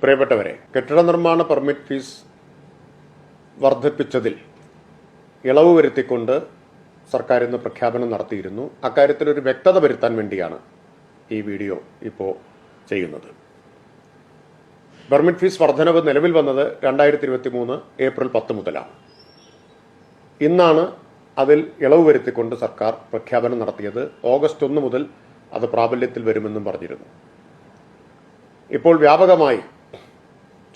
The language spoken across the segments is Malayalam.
പ്രിയപ്പെട്ടവരെ, കെട്ടിട നിർമ്മാണ പെർമിറ്റ് ഫീസ് വർദ്ധിപ്പിച്ചതിൽ ഇളവ് വരുത്തിക്കൊണ്ട് സർക്കാർ ഇന്ന് പ്രഖ്യാപനം നടത്തിയിരുന്നു. അക്കാര്യത്തിൽ ഒരു വ്യക്തത വരുത്താൻ വേണ്ടിയാണ് ഈ വീഡിയോ ഇപ്പോൾ ചെയ്യുന്നത്. പെർമിറ്റ് ഫീസ് വർധനവ് നിലവിൽ വന്നത് 2023 ഏപ്രിൽ 10 മുതലാണ്. ഇന്നാണ് അതിൽ ഇളവ് വരുത്തിക്കൊണ്ട് സർക്കാർ പ്രഖ്യാപനം നടത്തിയത്. ഓഗസ്റ്റ് 1 മുതൽ അത് പ്രാബല്യത്തിൽ വരുമെന്നും പറഞ്ഞിരുന്നു. ഇപ്പോൾ വ്യാപകമായി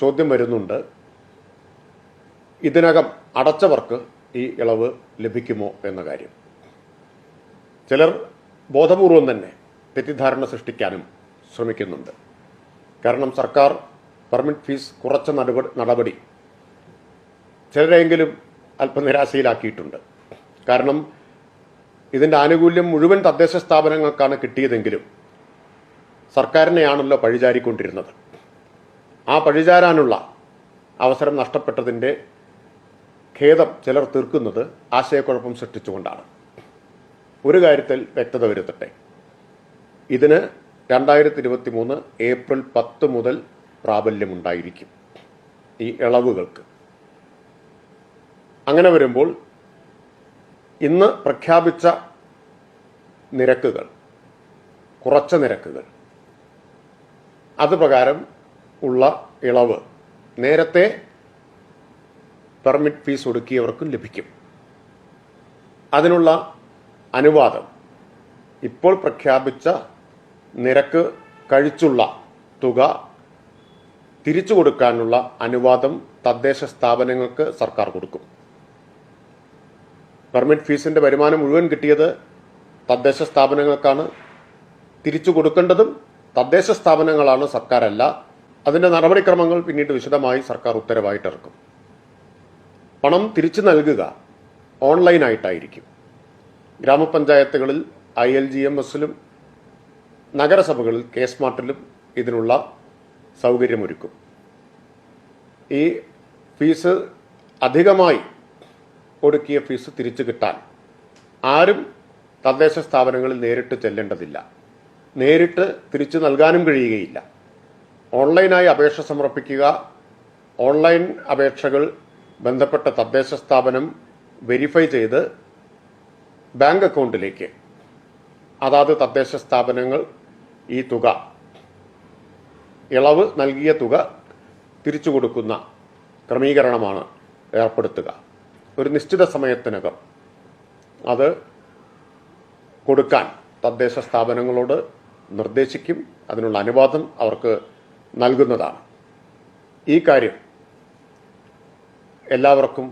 ചോദ്യം വരുന്നുണ്ട്, ഇതിനകം അടച്ചവർക്ക് ഈ ഇളവ് ലഭിക്കുമോ എന്ന കാര്യം. ചിലർ ബോധപൂർവം തന്നെ തെറ്റിദ്ധാരണ സൃഷ്ടിക്കാനും ശ്രമിക്കുന്നുണ്ട്. കാരണം സർക്കാർ പെർമിറ്റ് ഫീസ് കുറച്ച നടപടി ചിലരെങ്കിലും അല്പം നിരാശയിലാക്കിയിട്ടുണ്ട്. കാരണം ഇതിൻ്റെ ആനുകൂല്യം മുഴുവൻ തദ്ദേശ സ്ഥാപനങ്ങൾക്കാണ് കിട്ടിയതെങ്കിലും സർക്കാരിനെയാണല്ലോ പഴിചാരിക്കൊണ്ടിരുന്നത്. ആ പഴിചാരാനുള്ള അവസരം നഷ്ടപ്പെട്ടതിൻ്റെ ഖേദം ചിലർ തീർക്കുന്നത് ആശയക്കുഴപ്പം സൃഷ്ടിച്ചുകൊണ്ടാണ്. ഒരു കാര്യത്തിൽ വ്യക്തത വരുത്തട്ടെ, ഇതിന് 2023 ഏപ്രിൽ 10 മുതൽ പ്രാബല്യമുണ്ടായിരിക്കും ഈ ഇളവുകൾക്ക്. അങ്ങനെ വരുമ്പോൾ ഇന്ന് പ്രഖ്യാപിച്ച നിരക്കുകൾ, കുറച്ച നിരക്കുകൾ, അതുപ്രകാരം ഉള്ള ഇളവ് നേരത്തെ പെർമിറ്റ് ഫീസ് ഒടുക്കിയവർക്കും ലഭിക്കും. അതിനുള്ള അനുവാദം ഇപ്പോൾ പ്രഖ്യാപിച്ച നിരക്ക് കഴിച്ചുള്ള തുക തിരിച്ചു കൊടുക്കാനുള്ള അനുവാദം തദ്ദേശ സ്ഥാപനങ്ങൾക്ക് സർക്കാർ കൊടുക്കും. പെർമിറ്റ് ഫീസിന്റെ വരുമാനം മുഴുവൻ കിട്ടിയത് തദ്ദേശ സ്ഥാപനങ്ങൾക്കാണ്. തിരിച്ചു കൊടുക്കേണ്ടതും തദ്ദേശ സ്ഥാപനങ്ങളാണ്, സർക്കാരല്ല. അതിന്റെ നടപടിക്രമങ്ങൾ പിന്നീട് വിശദമായി സർക്കാർ ഉത്തരവായിട്ടിറക്കും. പണം തിരിച്ചു നൽകുക ഓൺലൈനായിട്ടായിരിക്കും. ഗ്രാമപഞ്ചായത്തുകളിൽ ILGMSലും നഗരസഭകളിൽ KSmartലും ഇതിനുള്ള സൗകര്യമൊരുക്കും. ഈ ഫീസ് അധികമായി ഒടുക്കിയ ഫീസ് തിരിച്ചു കിട്ടാൻ ആരും തദ്ദേശ സ്ഥാപനങ്ങളിൽ നേരിട്ട് ചെല്ലേണ്ടതില്ല. നേരിട്ട് തിരിച്ചു നൽകാനും കഴിയുകയില്ല. ഓൺലൈനായി അപേക്ഷ സമർപ്പിക്കുക. ഓൺലൈൻ അപേക്ഷകൾ ബന്ധപ്പെട്ട തദ്ദേശ സ്ഥാപനം വെരിഫൈ ചെയ്ത് ബാങ്ക് അക്കൗണ്ടിലേക്ക് അതാത് തദ്ദേശ സ്ഥാപനങ്ങൾ ഈ തുക, ഇളവ് നൽകിയ തുക തിരിച്ചു കൊടുക്കുന്ന ക്രമീകരണമാണ് ഏർപ്പെടുത്തുക. ഒരു നിശ്ചിത സമയത്തിനകം അത് കൊടുക്കാൻ തദ്ദേശ സ്ഥാപനങ്ങളോട് നിർദ്ദേശിക്കും. അതിനുള്ള അനുവാദം അവർക്ക് നൽകുന്നതാണ്. ഈ കാര്യം എല്ലാവർക്കും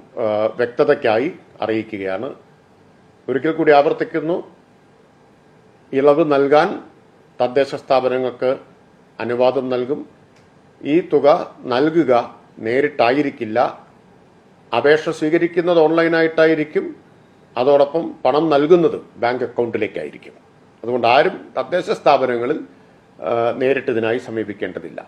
വ്യക്തതയ്ക്കായി അറിയിക്കുകയാണ്. ഒരിക്കൽ കൂടി ആവർത്തിക്കുന്നു, ഇളവ് നൽകാൻ തദ്ദേശ സ്ഥാപനങ്ങൾക്ക് അനുവാദം നൽകും. ഈ തുക നൽകുക നേരിട്ടായിരിക്കില്ല. അപേക്ഷ സ്വീകരിക്കുന്നത് ഓൺലൈനായിട്ടായിരിക്കും. അതോടൊപ്പം പണം നൽകുന്നതും ബാങ്ക് അക്കൗണ്ടിലേക്കായിരിക്കും. അതുകൊണ്ട് ആരും തദ്ദേശ സ്ഥാപനങ്ങളിൽ നേരിട്ട് ഇതിനായി സമീപിക്കേണ്ടതില്ല.